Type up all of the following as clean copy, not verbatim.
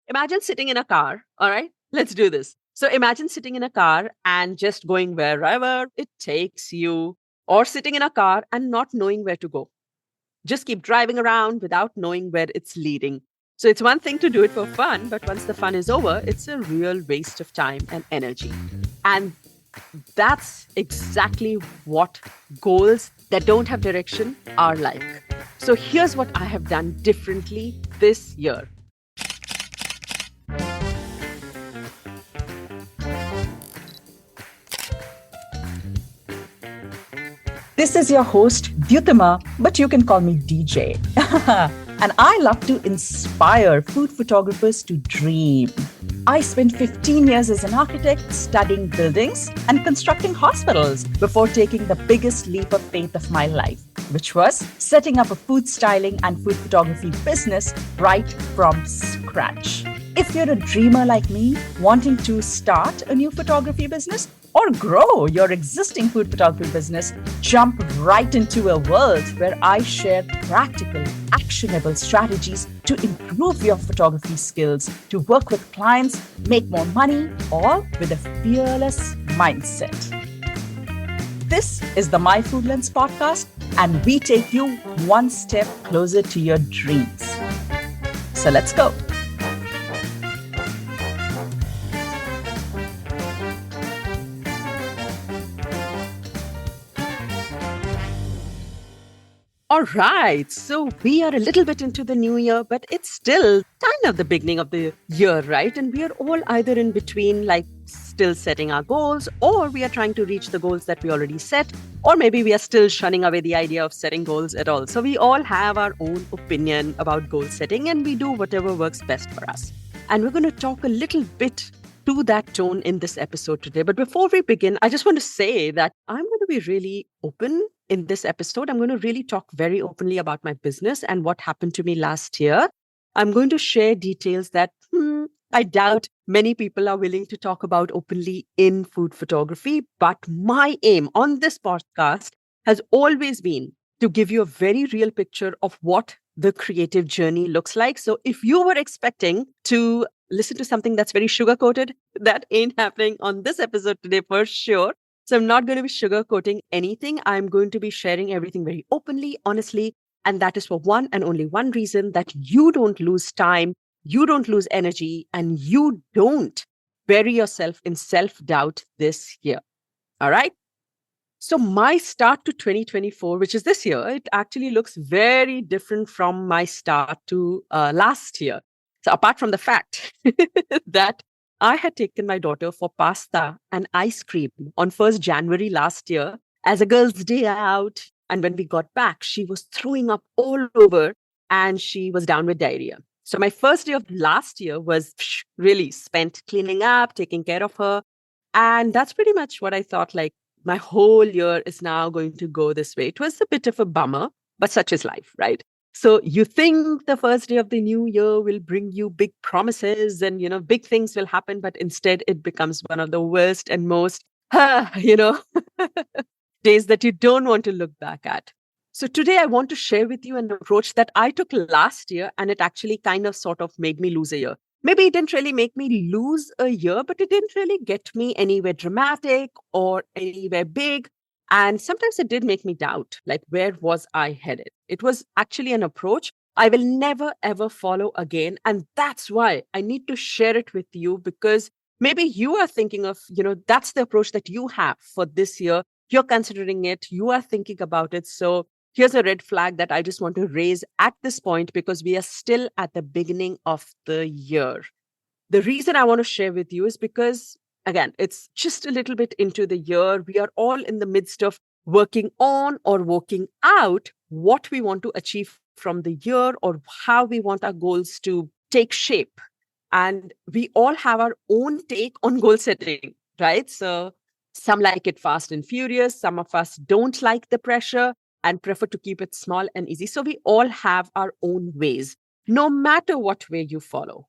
Imagine sitting in a car. All right, let's do this. So imagine sitting in a car and just going wherever it takes you, or sitting in a car and not knowing where to go. Just keep driving around without knowing where it's leading. So it's one thing to do it for fun, but once the fun is over, it's a real waste of time and energy. And that's exactly what goals that don't have direction are like. So here's what I have done differently this year. This is your host, Dyutama, but you can call me DJ. And I love to inspire food photographers to dream. I spent 15 years as an architect studying buildings and constructing hospitals before taking the biggest leap of faith of my life, which was setting up a food styling and food photography business right from scratch. If you're a dreamer like me, wanting to start a new photography business or grow your existing food photography business, jump right into a world where I share practical, actionable strategies to improve your photography skills, to work with clients, make more money, all with a fearless mindset. This is the My Food Lens podcast, and we take you one step closer to your dreams. So let's go. All right. So we are a little bit into the new year, but it's still kind of the beginning of the year, right? And we are all either in between, like still setting our goals, or we are trying to reach the goals that we already set, or maybe we are still shunning away the idea of setting goals at all. So we all have our own opinion about goal setting, and we do whatever works best for us. And we're going to talk a little bit to that tone in this episode today. But before we begin, I just want to say that I'm going to be really open in this episode. I'm going to really talk very openly about my business and what happened to me last year. I'm going to share details that I doubt many people are willing to talk about openly in food photography. But my aim on this podcast has always been to give you a very real picture of what the creative journey looks like. So if you were expecting to listen to something that's very sugar coated, that ain't happening on this episode today for sure. So I'm not going to be sugarcoating anything. I'm going to be sharing everything very openly, honestly. And that is for one and only one reason, that you don't lose time, you don't lose energy, and you don't bury yourself in self-doubt this year. All right. So my start to 2024, which is this year, it actually looks very different from my start to last year. So apart from the fact that I had taken my daughter for pasta and ice cream on 1st January last year as a girl's day out. And when we got back, she was throwing up all over and she was down with diarrhea. So my first day of last year was really spent cleaning up, taking care of her. And that's pretty much what I thought, like, my whole year is now going to go this way. It was a bit of a bummer, but such is life, right? So you think the first day of the new year will bring you big promises and, big things will happen, but instead it becomes one of the worst and most, days that you don't want to look back at. So today I want to share with you an approach that I took last year, and it actually kind of sort of made me lose a year. Maybe it didn't really make me lose a year, but it didn't really get me anywhere dramatic or anywhere big. And sometimes it did make me doubt, like, where was I headed? It was actually an approach I will never, ever follow again. And that's why I need to share it with you, because maybe you are thinking of, that's the approach that you have for this year. You're considering it, you are thinking about it. So here's a red flag that I just want to raise at this point, because we are still at the beginning of the year. The reason I want to share with you is because, again, it's just a little bit into the year. We are all in the midst of working on or working out what we want to achieve from the year, or how we want our goals to take shape. And we all have our own take on goal setting, right? So some like it fast and furious. Some of us don't like the pressure and prefer to keep it small and easy. So we all have our own ways, no matter what way you follow.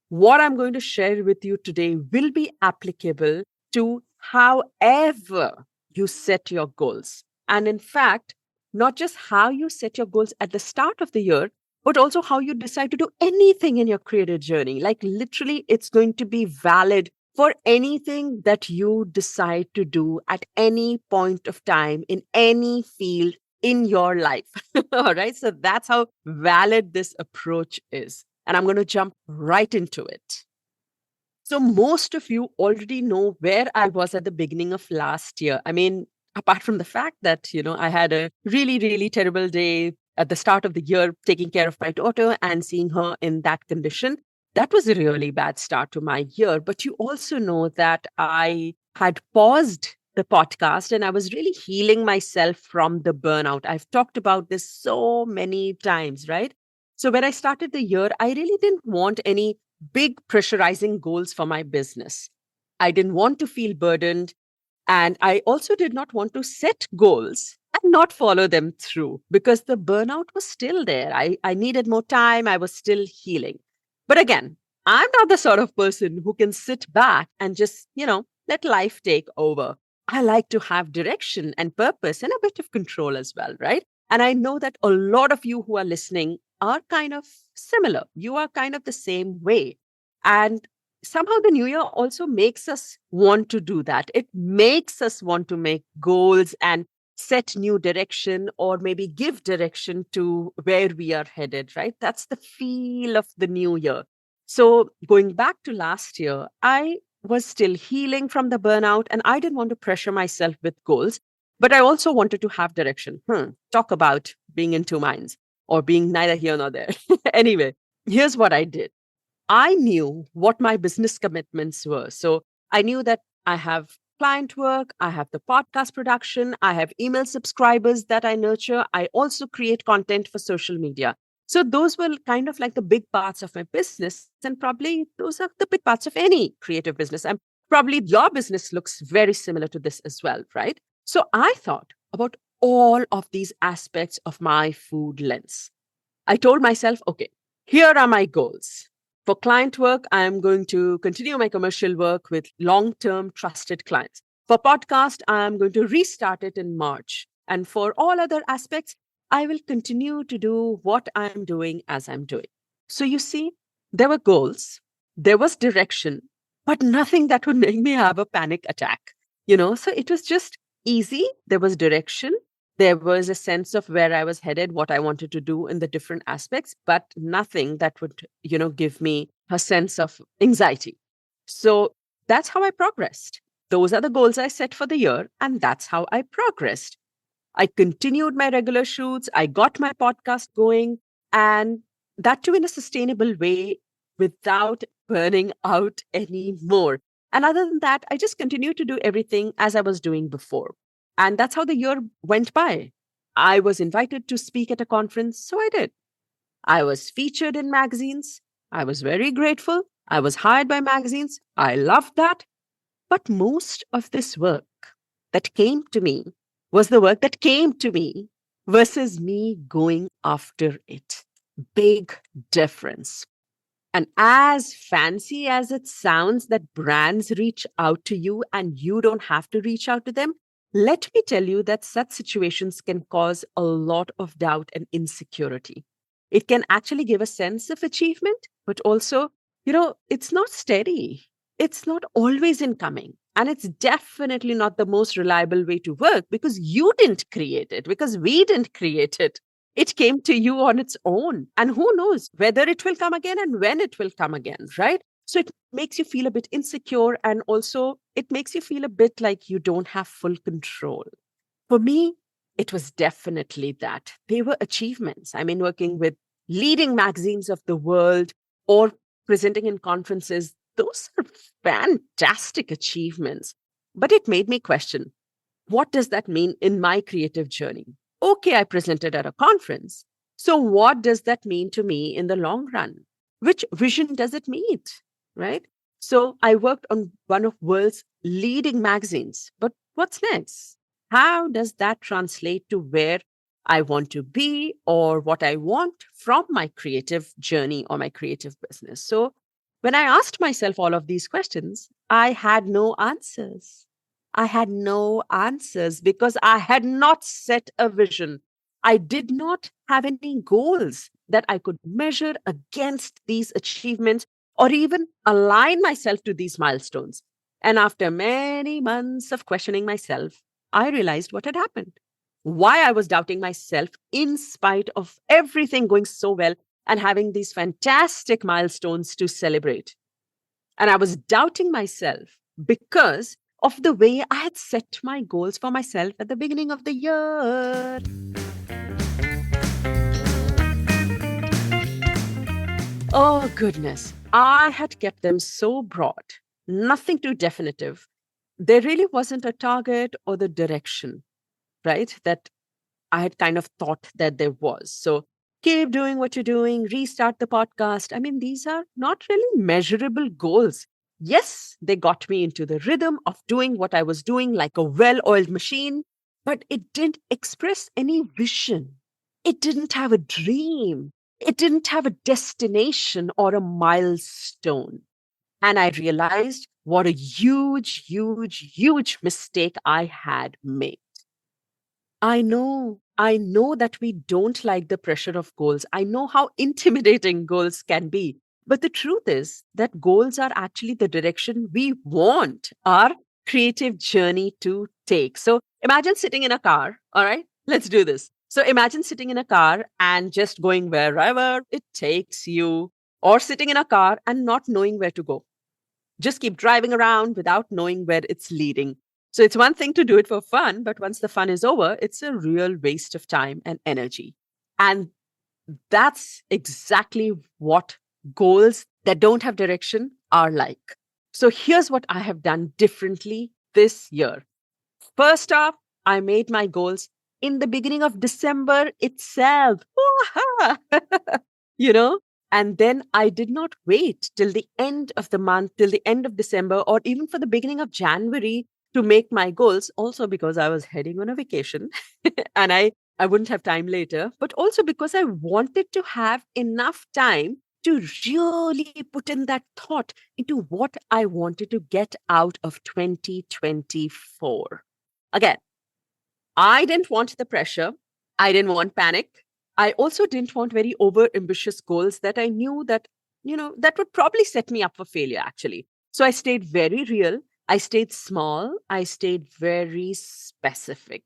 What I'm going to share with you today will be applicable to however you set your goals. And in fact, not just how you set your goals at the start of the year, but also how you decide to do anything in your creative journey. Like literally, it's going to be valid for anything that you decide to do at any point of time in any field in your life. All right. So that's how valid this approach is. And I'm going to jump right into it. So, most of you already know where I was at the beginning of last year. I mean, apart from the fact that, I had a really, really terrible day at the start of the year taking care of my daughter and seeing her in that condition. That was a really bad start to my year. But you also know that I had paused the podcast and I was really healing myself from the burnout. I've talked about this so many times, right? So, when I started the year, I really didn't want any big pressurizing goals for my business. I didn't want to feel burdened. And I also did not want to set goals and not follow them through because the burnout was still there. I needed more time. I was still healing. But again, I'm not the sort of person who can sit back and just, let life take over. I like to have direction and purpose and a bit of control as well, right? And I know that a lot of you who are listening are kind of similar. You are kind of the same way. And somehow the new year also makes us want to do that. It makes us want to make goals and set new direction or maybe give direction to where we are headed, right? That's the feel of the new year. So going back to last year, I was still healing from the burnout and I didn't want to pressure myself with goals, but I also wanted to have direction. Talk about being in two minds or being neither here nor there. Anyway, here's what I did. I knew what my business commitments were. So I knew that I have client work, I have the podcast production, I have email subscribers that I nurture. I also create content for social media. So those were kind of like the big parts of my business. And probably those are the big parts of any creative business. And probably your business looks very similar to this as well, right? So I thought about all of these aspects of my food lens. I told myself, okay, here are my goals. For client work, I am going to continue my commercial work with long term trusted clients. For podcast, I am going to restart it in March. And for all other aspects, I will continue to do what I'm doing as I'm doing. So you see, there were goals, there was direction, but nothing that would make me have a panic attack. So it was just easy. There was direction, there was a sense of where I was headed, what I wanted to do in the different aspects, but nothing that would, give me a sense of anxiety. So that's how I progressed. Those are the goals I set for the year, and that's how I progressed. I continued my regular shoots, I got my podcast going, and that too in a sustainable way without burning out anymore. And other than that, I just continued to do everything as I was doing before. And that's how the year went by. I was invited to speak at a conference, so I did. I was featured in magazines. I was very grateful. I was hired by magazines. I loved that. But most of this work that came to me was the work that came to me versus me going after it. Big difference. And as fancy as it sounds that brands reach out to you and you don't have to reach out to them, let me tell you that such situations can cause a lot of doubt and insecurity. It can actually give a sense of achievement, but also, it's not steady. It's not always incoming. And it's definitely not the most reliable way to work because you didn't create it, because we didn't create it. It came to you on its own. And who knows whether it will come again and when it will come again, right? So it makes you feel a bit insecure. And also, it makes you feel a bit like you don't have full control. For me, it was definitely that. They were achievements. I mean, working with leading magazines of the world or presenting in conferences, those are fantastic achievements. But it made me question, what does that mean in my creative journey? Okay, I presented at a conference. So what does that mean to me in the long run? Which vision does it meet? Right? So I worked on one of world's leading magazines. But what's next? How does that translate to where I want to be or what I want from my creative journey or my creative business? So when I asked myself all of these questions, I had no answers. I had no answers because I had not set a vision. I did not have any goals. that I could measure against these achievements or even align myself to these milestones. And after many months of questioning myself, I realized what had happened. Why I was doubting myself in spite of everything going so well and having these fantastic milestones to celebrate. And I was doubting myself because of the way I had set my goals for myself at the beginning of the year. Oh, goodness. I had kept them so broad, nothing too definitive. There really wasn't a target or the direction, right? That I had kind of thought that there was. So keep doing what you're doing, restart the podcast. I mean, these are not really measurable goals. Yes, they got me into the rhythm of doing what I was doing like a well oiled machine, but it didn't express any vision. It didn't have a dream. It didn't have a destination or a milestone. And I realized what a huge, huge, huge mistake I had made. I know that we don't like the pressure of goals. I know how intimidating goals can be. But the truth is that goals are actually the direction we want our creative journey to take. So imagine sitting in a car. All right, let's do this. So imagine sitting in a car and just going wherever it takes you, or sitting in a car and not knowing where to go, just keep driving around without knowing where it's leading. So it's one thing to do it for fun, but once the fun is over, it's a real waste of time and energy. And that's exactly what goals that don't have direction are like. So here's what I have done differently this year. First off, I made my goals in the beginning of December itself. you know, and then I did not wait till the end of the month, till the end of December, or even for the beginning of January to make my goals, also because I was heading on a vacation and I wouldn't have time later, but also because I wanted to have enough time to really put in that thought into what I wanted to get out of 2024. Again, I didn't want the pressure. I didn't want panic. I also didn't want very over ambitious goals that I knew that, that would probably set me up for failure, actually. So I stayed very real. I stayed small. I stayed very specific.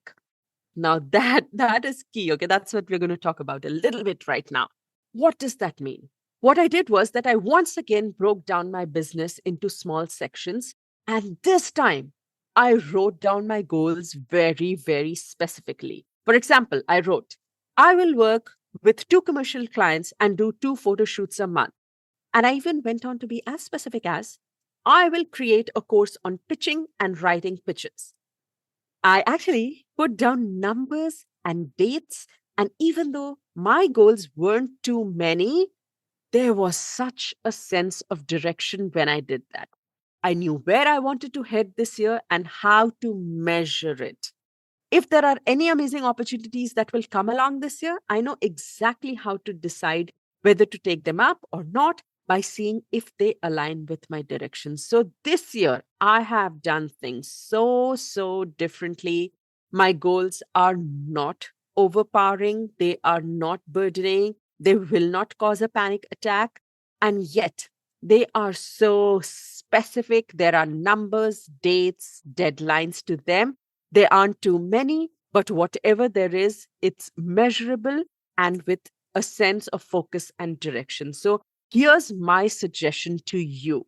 Now that is key. Okay. That's what we're going to talk about a little bit right now. What does that mean? What I did was that I once again broke down my business into small sections. And this time I wrote down my goals very, very specifically. For example, I wrote, I will work with 2 commercial clients and do 2 photo shoots a month. And I even went on to be as specific as I will create a course on pitching and writing pitches. I actually put down numbers and dates. And even though my goals weren't too many, there was such a sense of direction when I did that. I knew where I wanted to head this year and how to measure it. If there are any amazing opportunities that will come along this year, I know exactly how to decide whether to take them up or not by seeing if they align with my direction. So this year, I have done things so differently. My goals are not overpowering, they are not burdening, they will not cause a panic attack. And yet, they are so specific. There are numbers, dates, deadlines to them. There aren't too many, but whatever there is, it's measurable and with a sense of focus and direction. So here's my suggestion to you.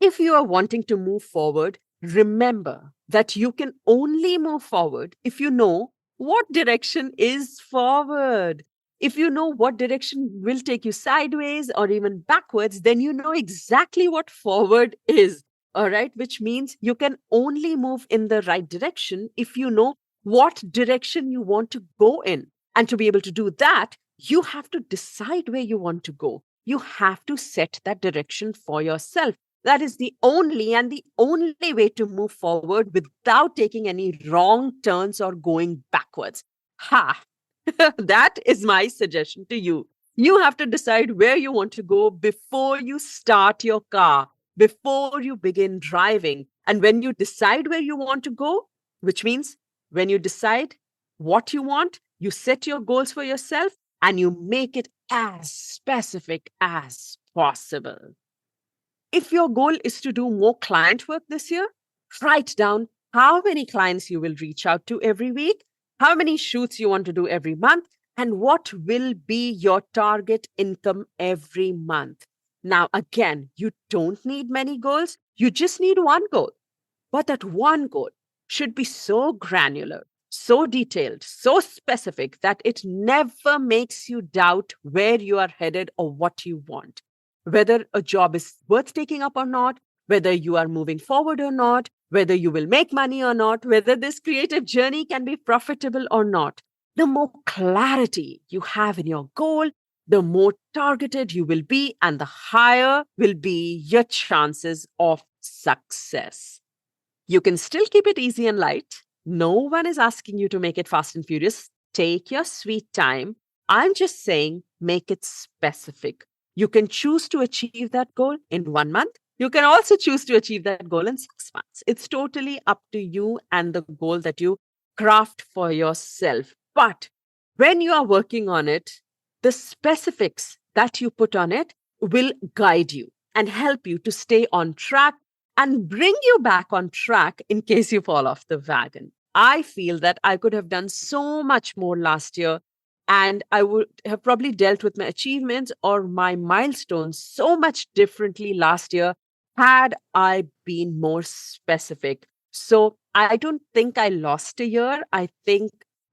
If you are wanting to move forward, remember that you can only move forward if you know what direction is forward. If you know what direction will take you sideways or even backwards, then you know exactly what forward is. All right, which means you can only move in the right direction if you know what direction you want to go in. And to be able to do that, you have to decide where you want to go. You have to set that direction for yourself. That is the only and the only way to move forward without taking any wrong turns or going backwards. Ha! That is my suggestion to you. You have to decide where you want to go before you start your car, before you begin driving. And when you decide where you want to go, which means when you decide what you want, you set your goals for yourself and you make it as specific as possible. If your goal is to do more client work this year, write down how many clients you will reach out to every week, how many shoots you want to do every month, and what will be your target income every month. Now, again, you don't need many goals, you just need one goal. But that one goal should be so granular, so detailed, so specific that it never makes you doubt where you are headed or what you want. Whether a job is worth taking up or not, whether you are moving forward or not, whether you will make money or not, whether this creative journey can be profitable or not. The more clarity you have in your goal, the more targeted you will be, and the higher will be your chances of success. You can still keep it easy and light. No one is asking you to make it fast and furious. Take your sweet time. I'm just saying, make it specific. You can choose to achieve that goal in 1 month. You can also choose to achieve that goal in 6 months. It's totally up to you and the goal that you craft for yourself. But when you are working on it, the specifics that you put on it will guide you and help you to stay on track and bring you back on track in case you fall off the wagon. I feel that I could have done so much more last year, and I would have probably dealt with my achievements or my milestones so much differently last year had I been more specific. So I don't think I lost a year. I think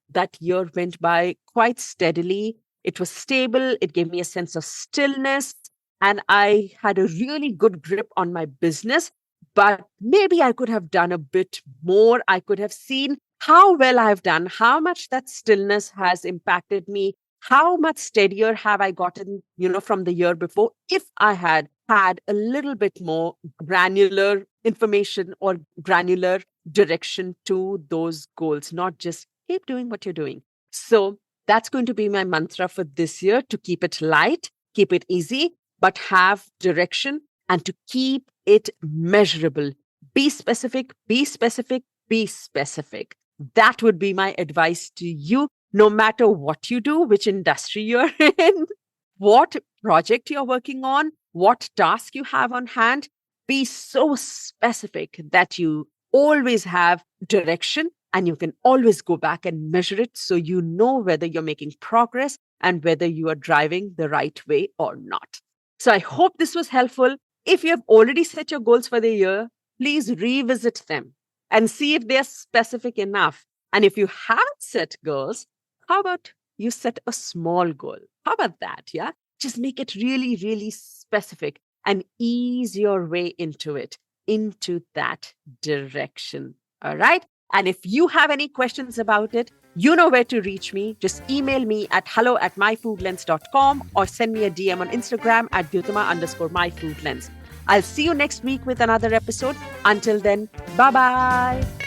that year went by quite steadily. It was stable. It gave me a sense of stillness. And I had a really good grip on my business. But maybe I could have done a bit more. I could have seen how well I've done, how much that stillness has impacted me, how much steadier have I gotten, from the year before if I had had a little bit more granular information or granular direction to those goals, not just keep doing what you're doing. So that's going to be my mantra for this year, to keep it light, keep it easy, but have direction, and to keep it measurable. Be specific, be specific, be specific. That would be my advice to you, no matter what you do, which industry you're in, what project you're working on, what task you have on hand. Be so specific that you always have direction and you can always go back and measure it so you know whether you're making progress and whether you are driving the right way or not. So I hope this was helpful. If you have already set your goals for the year, please revisit them and see if they're specific enough. And if you haven't set goals, how about you set a small goal? How about that? Yeah. Just make it really, really specific and ease your way into it, into that direction. All right. And if you have any questions about it, you know where to reach me. Just email me at hello@myfoodlens.com or send me a DM on Instagram at Dyutama_myfoodlens. I'll see you next week with another episode. Until then, bye-bye.